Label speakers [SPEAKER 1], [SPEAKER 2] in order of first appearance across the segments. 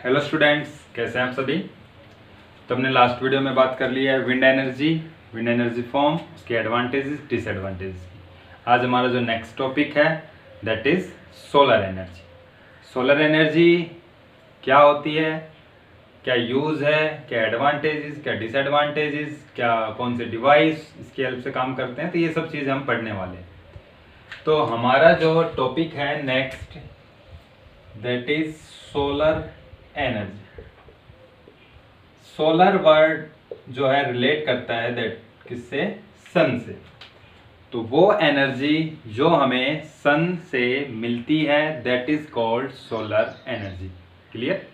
[SPEAKER 1] Hello students, कैसे हैं आप सभी। तो हमने लास्ट वीडियो में बात कर ली है विंड एनर्जी फॉर्म, उसके एडवांटेजेस डिसएडवांटेजेस की। आज हमारा जो नेक्स्ट टॉपिक है that is solar energy. Solar energy क्या होती है, क्या यूज़ है, क्या एडवांटेजेस, क्या डिसएडवांटेजेस, क्या कौन से डिवाइस इसकी हेल्प से काम करते हैं, तो ये सब चीज़ें हम पढ़ने वाले हैं। तो हमारा जो टॉपिक है next that is solar energy. Solar word जो है रिलेट करता है दैट किससे, सन से। तो वो एनर्जी जो हमें सन से मिलती है that is called solar energy. Clear.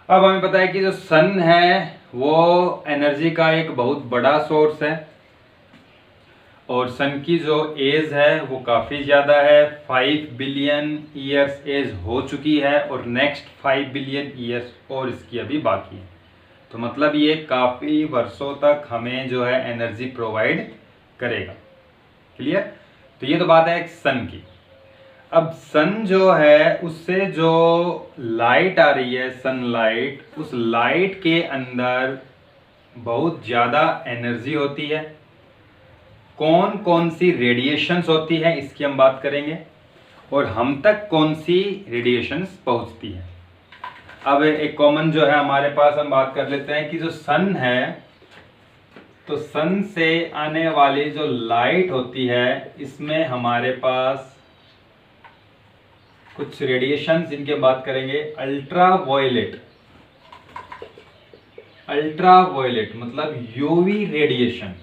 [SPEAKER 1] अब हमें पता है कि जो सन है वो एनर्जी का एक बहुत बड़ा सोर्स है और सन की जो एज है वो काफ़ी ज़्यादा है। 5 बिलियन ईयर्स एज हो चुकी है और नेक्स्ट 5 बिलियन ईयर्स और इसकी अभी बाकी है। तो मतलब ये काफ़ी वर्षों तक हमें जो है एनर्जी प्रोवाइड करेगा। क्लियर। तो ये तो बात है एक सन की। अब सन जो है उससे जो लाइट आ रही है सनलाइट, उस लाइट के अंदर बहुत ज़्यादा एनर्जी होती है। कौन कौन सी रेडिएशंस होती है इसकी हम बात करेंगे और हम तक कौन सी रेडिएशंस पहुंचती है। अब एक कॉमन जो है हमारे पास हम बात कर लेते हैं कि जो सन है, तो सन से आने वाली जो लाइट होती है इसमें हमारे पास कुछ रेडिएशन जिनके बात करेंगे। अल्ट्रावायलेट मतलब यूवी रेडिएशन।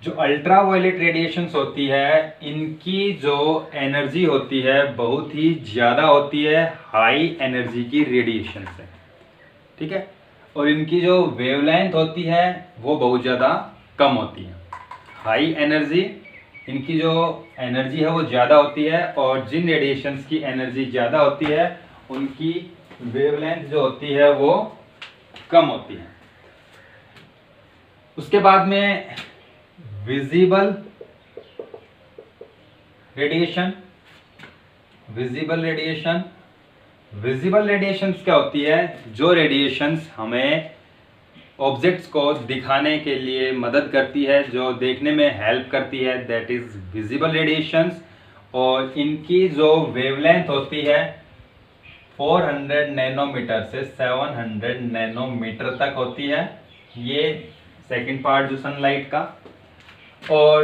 [SPEAKER 1] जो अल्ट्रावायलेट रेडिएशंस होती है इनकी जो एनर्जी होती है बहुत ही ज़्यादा होती है, हाई एनर्जी की रेडिएशन से। ठीक है। और इनकी जो वेवलेंथ होती है वो बहुत ज़्यादा कम होती है। हाई एनर्जी, इनकी जो एनर्जी है वो ज़्यादा होती है और जिन रेडिएशंस की एनर्जी ज़्यादा होती है उनकी वेवलेंथ जो होती है वो कम होती है। उसके बाद में विजिबल रेडिएशन। विजिबल रेडिएशंस क्या होती है, जो रेडिएशंस हमें ऑब्जेक्ट्स को दिखाने के लिए मदद करती है, जो देखने में हेल्प करती है, दैट इज विजिबल रेडिएशंस। और इनकी जो वेवलेंथ होती है 400 नैनोमीटर से 700 नैनोमीटर तक होती है। ये सेकंड पार्ट जो सनलाइट का। और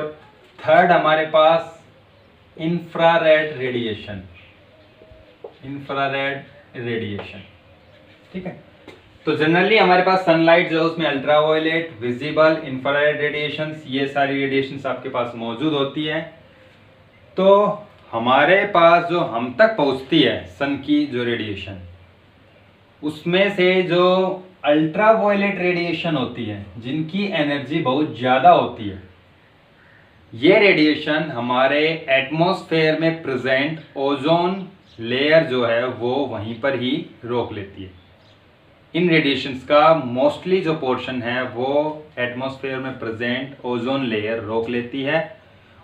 [SPEAKER 1] थर्ड हमारे पास इंफ्रारेड रेडिएशन। ठीक है। तो जनरली हमारे पास सनलाइट जो उसमें अल्ट्रावायलेट, विजिबल, इंफ्रारेड रेडिएशंस, ये सारी रेडिएशंस आपके पास मौजूद होती है। तो हमारे पास जो हम तक पहुंचती है सन की जो रेडिएशन, उसमें से जो अल्ट्रावायलेट रेडिएशन होती है जिनकी एनर्जी बहुत ज़्यादा होती है, ये रेडिएशन हमारे एटमॉस्फेयर में प्रेजेंट ओजोन लेयर जो है वो वहीं पर ही रोक लेती है। इन रेडिएशंस का मोस्टली जो पोर्शन है वो एटमॉस्फेयर में प्रेजेंट ओजोन लेयर रोक लेती है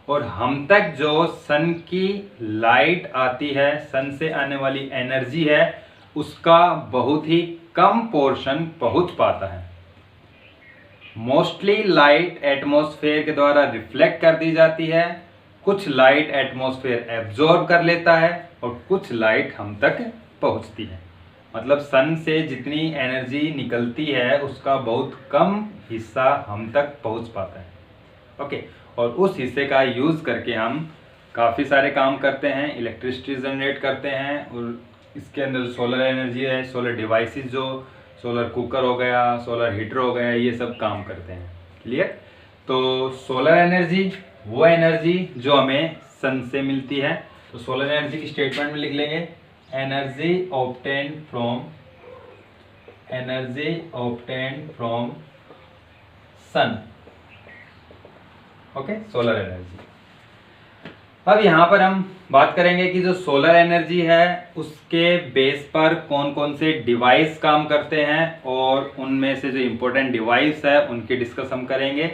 [SPEAKER 1] और हम तक जो सन की लाइट आती है, सन से आने वाली एनर्जी है, उसका बहुत ही कम पोर्शन पहुंच पाता है। मोस्टली लाइट एटमॉस्फेयर के द्वारा रिफ्लेक्ट कर दी जाती है, कुछ लाइट एटमॉस्फेयर एब्जॉर्ब कर लेता है और कुछ लाइट हम तक पहुंचती है। मतलब सन से जितनी एनर्जी निकलती है उसका बहुत कम हिस्सा हम तक पहुंच पाता है। ओके। और उस हिस्से का यूज़ करके हम काफ़ी सारे काम करते हैं, इलेक्ट्रिसिटी जनरेट करते हैं। और इसके अंदर सोलर एनर्जी है, सोलर डिवाइसेस जो सोलर कुकर हो गया, सोलर हीटर हो गया, ये सब काम करते हैं। क्लियर। तो सोलर एनर्जी वो एनर्जी जो हमें सन से मिलती है। तो सोलर एनर्जी की स्टेटमेंट में लिख लेंगे energy obtained from sun. Okay, solar energy. अब यहाँ पर हम बात करेंगे कि जो सोलर एनर्जी है उसके बेस पर कौन कौन से डिवाइस काम करते हैं और उनमें से जो इम्पोर्टेंट डिवाइस है उनके डिस्कस हम करेंगे।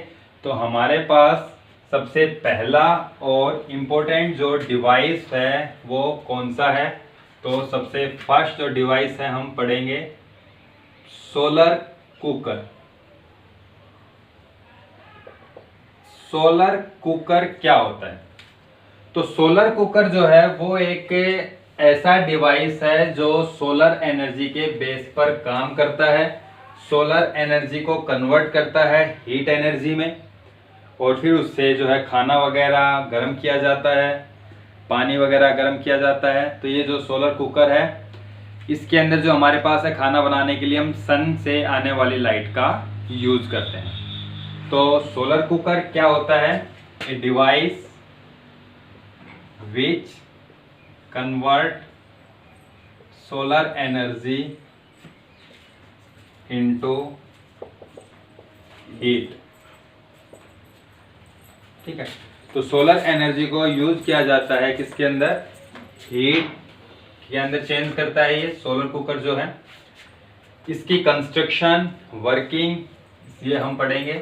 [SPEAKER 1] तो हमारे पास सबसे पहला और इम्पोर्टेंट जो डिवाइस है वो कौन सा है, तो सबसे फर्स्ट जो डिवाइस है हम पढ़ेंगे सोलर कुकर। सोलर कुकर क्या होता है? तो सोलर कुकर जो है वो एक ऐसा डिवाइस है जो सोलर एनर्जी के बेस पर काम करता है, सोलर एनर्जी को कन्वर्ट करता है हीट एनर्जी में, और फिर उससे जो है खाना वगैरह गर्म किया जाता है, पानी वगैरह गर्म किया जाता है। तो ये जो सोलर कुकर है, इसके अंदर जो हमारे पास है खाना बनाने के लिए हम सन से आने वाली लाइट का यूज करते हैं। तो सोलर कुकर क्या होता है? A device which convert solar energy into heat. ठीक है, तो सोलर एनर्जी को यूज किया जाता है किसके अंदर? हीट के अंदर चेंज करता है ये सोलर कुकर जो है। इसकी कंस्ट्रक्शन, वर्किंग ये हम पढ़ेंगे।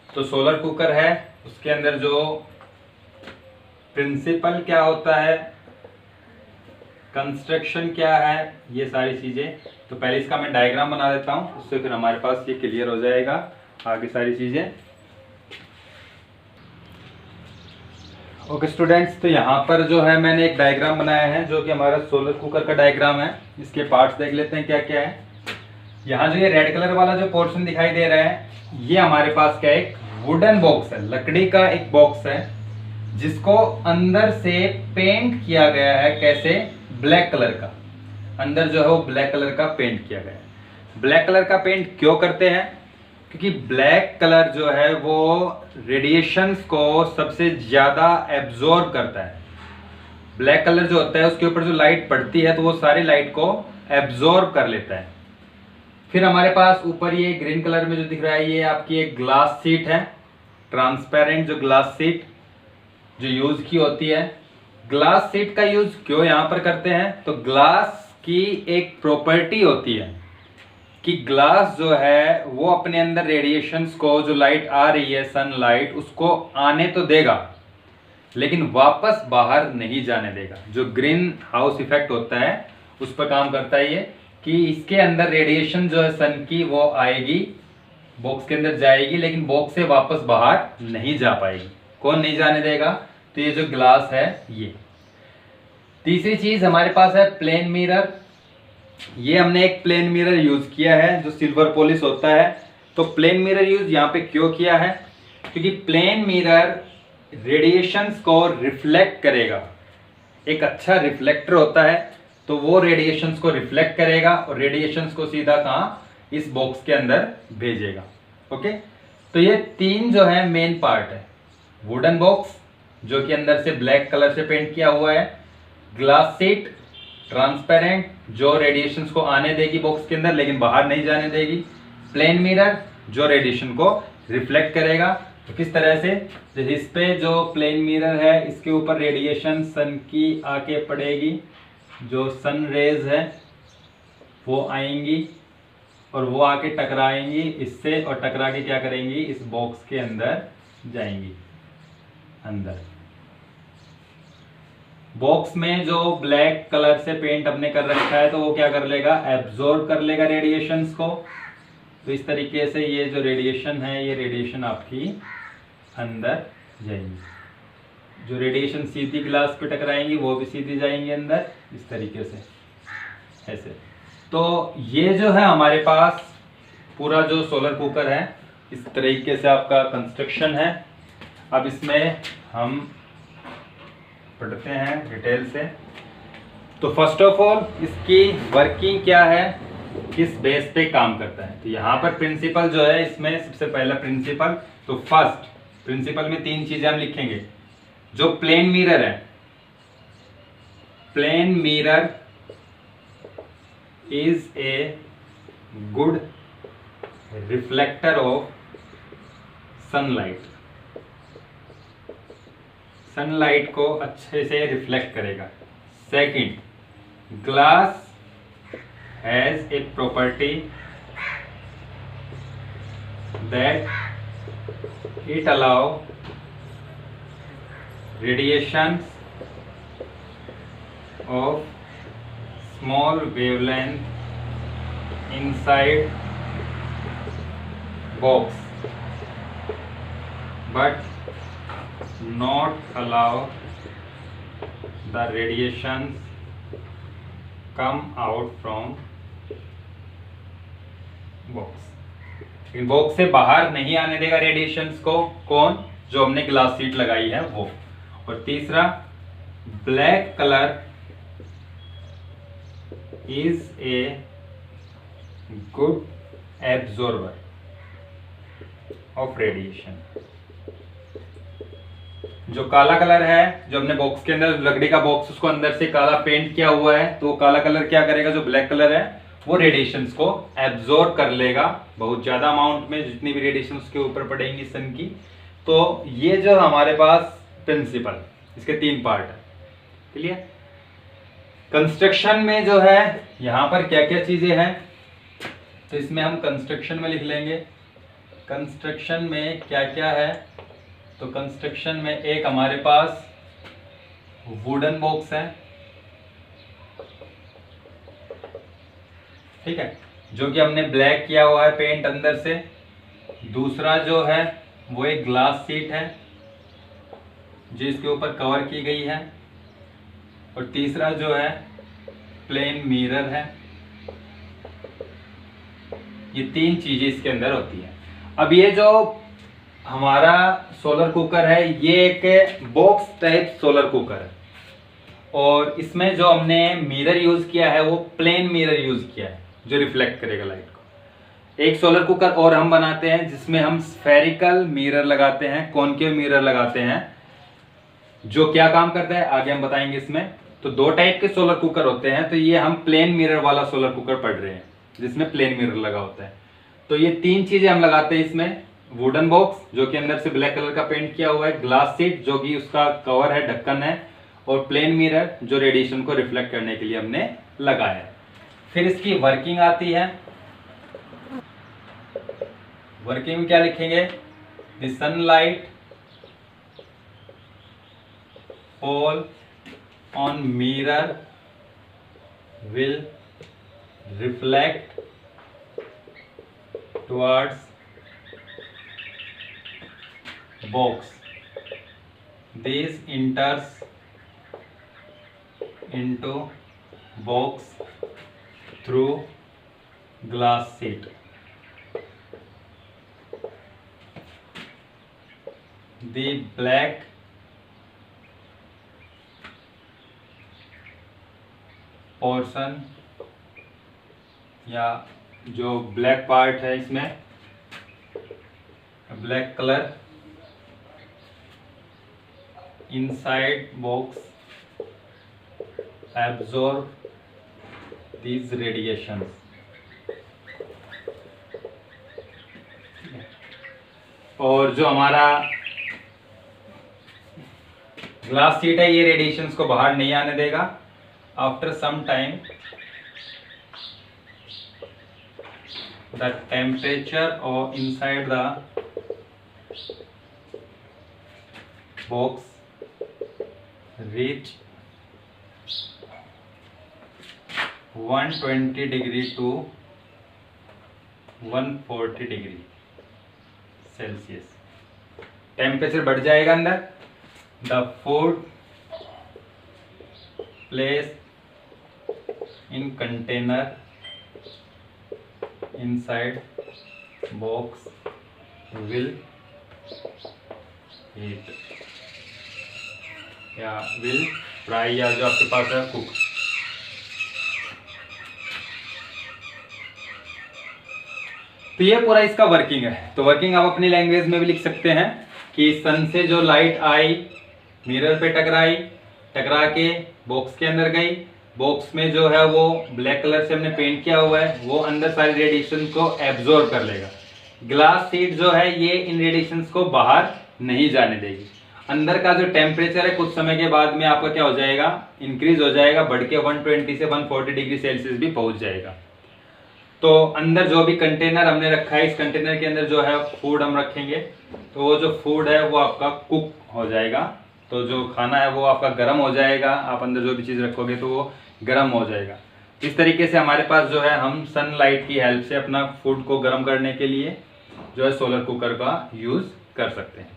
[SPEAKER 1] तो सोलर कुकर है, उसके अंदर जो प्रिंसिपल क्या होता है, कंस्ट्रक्शन क्या है, ये सारी चीजें। तो पहले इसका मैं डायग्राम बना देता हूं, उससे फिर हमारे पास ये क्लियर हो जाएगा आगे सारी चीजें। ओके स्टूडेंट्स, तो यहाँ पर जो है मैंने एक डायग्राम बनाया है जो कि हमारा सोलर कुकर का डायग्राम है। इसके पार्ट्स देख लेते हैं क्या क्या है। यहाँ जो ये रेड कलर वाला जो पोर्शन दिखाई दे रहा है, ये हमारे पास क्या एक वुडन बॉक्स है, लकड़ी का एक बॉक्स है जिसको अंदर से पेंट किया गया है। कैसे? ब्लैक कलर का। अंदर जो है वो ब्लैक कलर का पेंट किया गया है। ब्लैक कलर का पेंट क्यों करते हैं? क्योंकि ब्लैक कलर जो है वो रेडिएशंस को सबसे ज्यादा एब्जॉर्ब करता है। ब्लैक कलर जो होता है उसके ऊपर जो लाइट पड़ती है तो वो सारी लाइट को एब्जॉर्ब कर लेता है। फिर हमारे पास ऊपर ये ग्रीन कलर में जो दिख रहा है, ये आपकी एक ग्लास शीट है, ट्रांसपेरेंट जो ग्लास शीट जो यूज की होती है। ग्लास शीट का यूज क्यों यहां पर करते हैं? तो ग्लास की एक प्रॉपर्टी होती है कि ग्लास जो है वो अपने अंदर रेडिएशंस को, जो लाइट आ रही है सनलाइट, उसको आने तो देगा लेकिन वापस बाहर नहीं जाने देगा। जो ग्रीन हाउस इफेक्ट होता है उस पर काम करता है ये, कि इसके अंदर रेडिएशन जो है सन की वो आएगी, बॉक्स के अंदर जाएगी, लेकिन बॉक्स से वापस बाहर नहीं जा पाएगी। कौन नहीं जाने देगा? तो ये जो ग्लास है ये। तीसरी चीज हमारे पास है प्लेन मिरर। ये हमने एक प्लेन मिरर यूज किया है जो सिल्वर पॉलिश होता है। तो प्लेन मिरर यूज यहाँ पे क्यों किया है? क्योंकि प्लेन मिरर रेडिएशंस को रिफ्लेक्ट करेगा। एक अच्छा रिफ्लेक्टर होता है, तो वो रेडिएशंस को रिफ्लेक्ट करेगा और रेडिएशंस को सीधा कहाँ? इस बॉक्स के अंदर भेजेगा। ओके, तो ये तीन जो है मेन पार्ट है। वुडन बॉक्स जो कि अंदर से ब्लैक कलर से पेंट किया हुआ है, ग्लास शीट ट्रांसपेरेंट जो रेडिएशंस को आने देगी बॉक्स के अंदर लेकिन बाहर नहीं जाने देगी, प्लेन मिरर जो रेडिएशन को रिफ्लेक्ट करेगा। तो किस तरह से? इस पे जो प्लेन मिरर है इसके ऊपर रेडिएशन सन की आके पड़ेगी, जो सन रेज है वो आएंगी और वो आके टकराएंगी इससे, और टकरा के क्या करेंगी? इस बॉक्स के अंदर जाएंगी। अंदर बॉक्स में जो ब्लैक कलर से पेंट हमने कर रखा है तो वो क्या कर लेगा? एब्जॉर्ब कर लेगा रेडिएशंस को। तो इस तरीके से ये जो रेडिएशन है, ये रेडिएशन आपकी अंदर जाएंगी। जो रेडिएशन सीधी ग्लास पे टकराएंगी वो भी सीधी जाएंगी अंदर, इस तरीके से ऐसे। तो ये जो है हमारे पास पूरा जो सोलर कुकर है, इस तरीके से आपका कंस्ट्रक्शन है। अब इसमें हम पढ़ते हैं डिटेल से। तो फर्स्ट ऑफ ऑल इसकी वर्किंग क्या है, किस बेस पे काम करता है। तो यहाँ पर प्रिंसिपल जो है, इसमें सबसे पहला प्रिंसिपल, तो फर्स्ट प्रिंसिपल में तीन चीजें हम लिखेंगे। जो प्लेन मिरर है, plane mirror is a good reflector of sunlight. Sunlight को अच्छे से रिफ्लेक्ट करेगा। Second, glass has a property that it allow radiations of small wavelength inside box but not allow the radiations come out from box। In box से बाहर नहीं आने देगा radiations को, कौन? जो हमने ग्लास शीट लगाई है वो। और तीसरा, black colour is a good absorber of radiation. जो काला कलर है, जो हमने बॉक्स के अंदर, लकड़ी का बॉक्स, उसको अंदर से काला पेंट किया हुआ है, तो काला कलर क्या करेगा? जो ब्लैक कलर है वो रेडिएशंस को एब्जॉर्ब कर लेगा बहुत ज्यादा अमाउंट में, जितनी भी रेडिएशन उसके ऊपर पड़ेंगी सन की। तो ये जो हमारे पास प्रिंसिपल, इसके 3 पार्ट है। क्लियर? कंस्ट्रक्शन में जो है यहाँ पर क्या क्या चीजें हैं, तो इसमें हम कंस्ट्रक्शन में लिख लेंगे। कंस्ट्रक्शन में क्या क्या है, तो कंस्ट्रक्शन में एक हमारे पास वुडन बॉक्स है, ठीक है, जो कि हमने ब्लैक किया हुआ है पेंट अंदर से। दूसरा जो है वो एक ग्लास शीट है जो इसके ऊपर कवर की गई है। और तीसरा जो है प्लेन मिरर है। ये 3 चीजें इसके अंदर होती है। अब ये जो हमारा सोलर कुकर है, ये एक बॉक्स टाइप सोलर कुकर है, और इसमें जो हमने मिरर यूज किया है वो प्लेन मिरर यूज किया है जो रिफ्लेक्ट करेगा लाइट को। एक सोलर कुकर और हम बनाते हैं जिसमें हम स्फेरिकल मिरर लगाते हैं, कॉनकेव मिरर लगाते हैं, जो क्या काम करता है आगे हम बताएंगे इसमें। तो 2 टाइप के सोलर कुकर होते हैं, तो ये हम प्लेन मिरर वाला सोलर कुकर पढ़ रहे हैं जिसमें प्लेन मिरर लगा होता है। तो ये 3 चीजें हम लगाते हैं इसमें, वुडन बॉक्स जो कि अंदर से ब्लैक कलर का पेंट किया हुआ है, ग्लास शीट जो कि उसका कवर है, ढक्कन है, और प्लेन मिरर जो रेडिएशन को रिफ्लेक्ट करने के लिए हमने लगाया है। फिर इसकी वर्किंग आती है। वर्किंग में क्या लिखेंगे? The sunlight fall on mirror will reflect towards box, this enters into box through glass sheet. The black portion या जो ब्लैक पार्ट है इसमें, black colour inside box absorb these radiations। और जो हमारा ग्लास शीट है ये रेडिएशंस को बाहर नहीं आने देगा। After some time the temperature और inside the box reach 120 degree to 140 degree Celsius. Temperature बढ़ जाएगा अंदर। The food place in container inside box will heat या विल फ्राई, या जो आपके पास है कुक। तो ये पूरा इसका वर्किंग है। तो वर्किंग आप अपनी लैंग्वेज में भी लिख सकते हैं कि सन से जो लाइट आई, मिरर पे टकराई, टकरा के बॉक्स के अंदर गई, बॉक्स में जो है वो ब्लैक कलर से हमने पेंट किया हुआ है, वो अंदर सारी रेडिएशन को एब्जॉर्ब कर लेगा। ग्लास शीट जो है ये इन रेडिएशंस को बाहर नहीं जाने देगी। अंदर का जो टेम्परेचर है कुछ समय के बाद में आपका क्या हो जाएगा, इंक्रीज हो जाएगा, बढ़ के 120 से 140 डिग्री सेल्सियस भी पहुंच जाएगा। तो अंदर जो भी कंटेनर हमने रखा है, इस कंटेनर के अंदर जो है फूड हम रखेंगे, तो वो जो फूड है वो आपका कुक हो जाएगा। तो जो खाना है वो आपका गर्म हो जाएगा, आप अंदर जो भी चीज़ रखोगे तो वो गर्म हो जाएगा। इस तरीके से हमारे पास जो है हम सनलाइट की हेल्प से अपना फूड को गर्म करने के लिए जो है सोलर कुकर का यूज़ कर सकते हैं।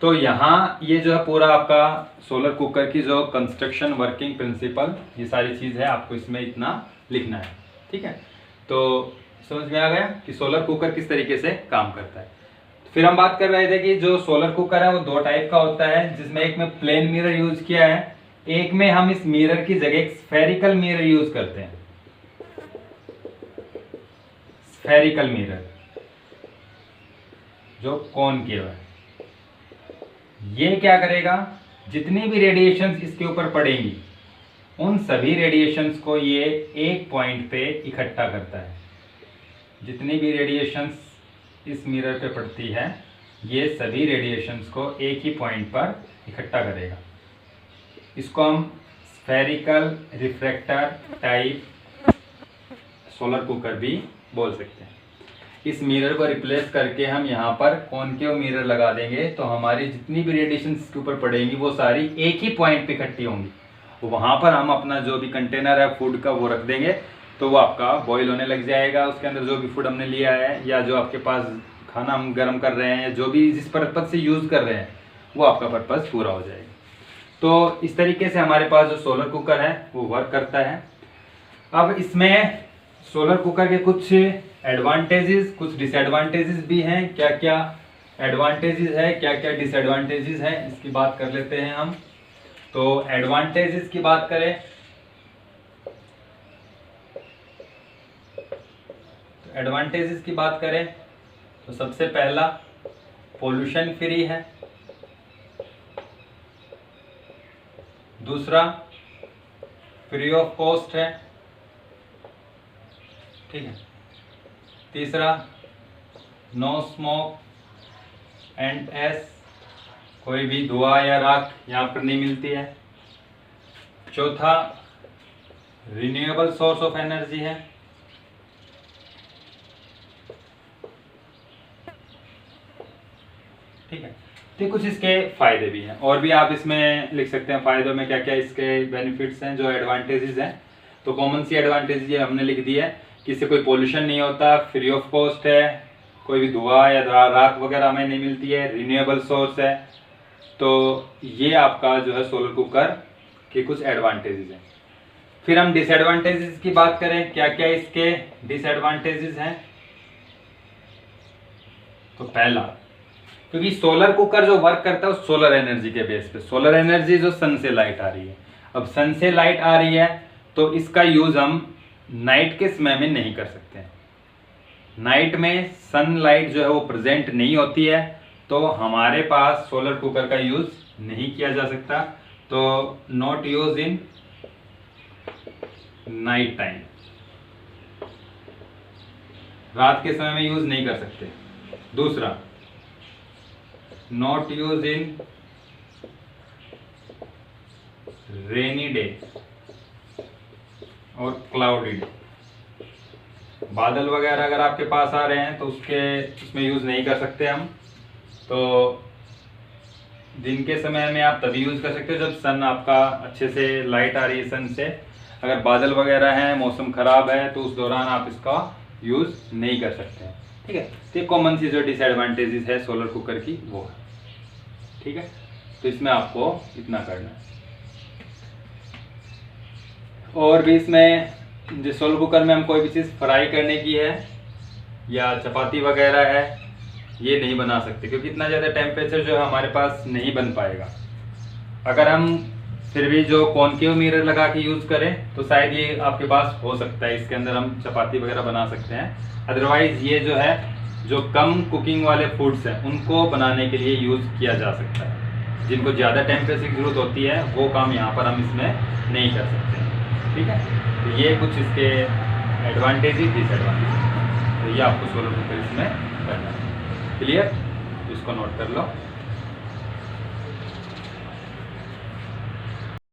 [SPEAKER 1] तो यहाँ ये जो है पूरा आपका सोलर कुकर की जो कंस्ट्रक्शन वर्किंग प्रिंसिपल ये सारी चीज़ है, आपको इसमें इतना लिखना है। ठीक है, तो समझ में आ गया कि सोलर कुकर किस तरीके से काम करता है। फिर हम बात कर रहे थे कि जो सोलर कुकर है वो दो टाइप का होता है, जिसमें एक में प्लेन मिरर यूज किया है, एक में हम इस मिरर की जगह एक स्फेरिकल मिरर यूज करते हैं। स्फेरिकल मिरर जो कॉनकेव है, ये क्या करेगा, जितनी भी रेडिएशंस इसके ऊपर पड़ेंगी उन सभी रेडिएशंस को ये एक पॉइंट पे इकट्ठा करता है। जितनी भी रेडिएशंस इस मिरर पे पड़ती है ये सभी रेडिएशंस को एक ही पॉइंट पर इकट्ठा करेगा। इसको हम spherical refractor type solar cooker भी बोल सकते हैं। इस मिरर को रिप्लेस करके हम यहाँ पर कॉनकेव मिरर लगा देंगे तो हमारी जितनी भी रेडिएशंस के ऊपर पड़ेंगी वो सारी एक ही पॉइंट पे इकट्ठी होंगी। वहाँ पर हम अपना जो भी कंटेनर है फूड का वो रख देंगे तो वो आपका बॉईल होने लग जाएगा। उसके अंदर जो भी फूड हमने लिया है या जो आपके पास खाना हम गर्म कर रहे हैं या जो भी जिस पर्पज से यूज़ कर रहे हैं वो आपका पर्पज पूरा हो जाएगा। तो इस तरीके से हमारे पास जो सोलर कुकर है वो वर्क करता है। अब इसमें सोलर कुकर के कुछ एडवांटेजेस कुछ डिसएडवांटेजेस भी हैं। क्या क्या एडवांटेजेस है, क्या क्या डिसएडवांटेजेस हैं, इसकी बात कर लेते हैं हम। तो एडवांटेजेस की बात करें तो सबसे पहला पोल्यूशन फ्री है, दूसरा फ्री ऑफ कॉस्ट है, ठीक है, तीसरा नो स्मोक एंड एस, कोई भी धुआं या राख यहाँ पर नहीं मिलती है, चौथा रिन्यूएबल सोर्स ऑफ एनर्जी है, ठीक है। तो कुछ इसके फायदे भी हैं और भी आप इसमें लिख सकते हैं फायदों में क्या क्या इसके बेनिफिट्स हैं, जो एडवांटेजेस हैं। तो कॉमन सी एडवांटेज ये हमने लिख दी है कि इससे कोई पोल्यूशन नहीं होता, फ्री ऑफ कॉस्ट है, कोई भी धुआं या राख वगैरह हमें नहीं मिलती है, रिन्यूएबल सोर्स है। तो ये आपका जो है सोलर कुकर के कुछ एडवांटेजेस हैं। फिर हम डिसएडवांटेजेस की बात करें, क्या क्या इसके डिसएडवांटेजेस हैं। तो पहला, क्योंकि सोलर कुकर जो वर्क करता है वो सोलर एनर्जी के बेस पे, सोलर एनर्जी जो सन से लाइट आ रही है। अब सन से लाइट आ रही है तो इसका यूज हम नाइट के समय में नहीं कर सकते हैं। नाइट में सनलाइट जो है वो प्रेजेंट नहीं होती है तो हमारे पास सोलर कुकर का यूज नहीं किया जा सकता। तो not use in night time, रात के समय में यूज नहीं कर सकते। दूसरा, not use in rainy day और क्लाउडी डे। बादल वगैरह अगर आपके पास आ रहे हैं तो उसमें यूज नहीं कर सकते हम। तो दिन के समय में आप तभी यूज कर सकते हो जब सन आपका अच्छे से लाइट आ रही है सन से। अगर बादल वगैरह हैं, मौसम खराब है तो उस दौरान आप इसका यूज नहीं कर सकते हैं, ठीक है। तो कॉमन सी जो डिसएडवांटेजेस है सोलर कुकर की वो है, ठीक है। तो इसमें आपको इतना करना है। और भी इसमें जो सोलर कुकर में हम कोई भी चीज़ फ्राई करने की है या चपाती वगैरह है ये नहीं बना सकते, क्योंकि इतना ज़्यादा टेम्परेचर जो है हमारे पास नहीं बन पाएगा। अगर हम फिर भी जो कॉनकेव मिरर लगा के यूज़ करें तो शायद ये आपके पास हो सकता है, इसके अंदर हम चपाती वगैरह बना सकते हैं। अदरवाइज़ ये जो है जो कम कुकिंग वाले फूड्स हैं उनको बनाने के लिए यूज़ किया जा सकता है। जिनको ज़्यादा टेम्परेचर की ज़रूरत होती है वो काम यहाँ पर हम इसमें नहीं कर सकते, ठीक है। तो ये कुछ इसके एडवांटेजेस डिसएडवांटेजेस, तो ये आपको सोलर कुकर इसमें करना है। क्लियर, इसको नोट कर लो।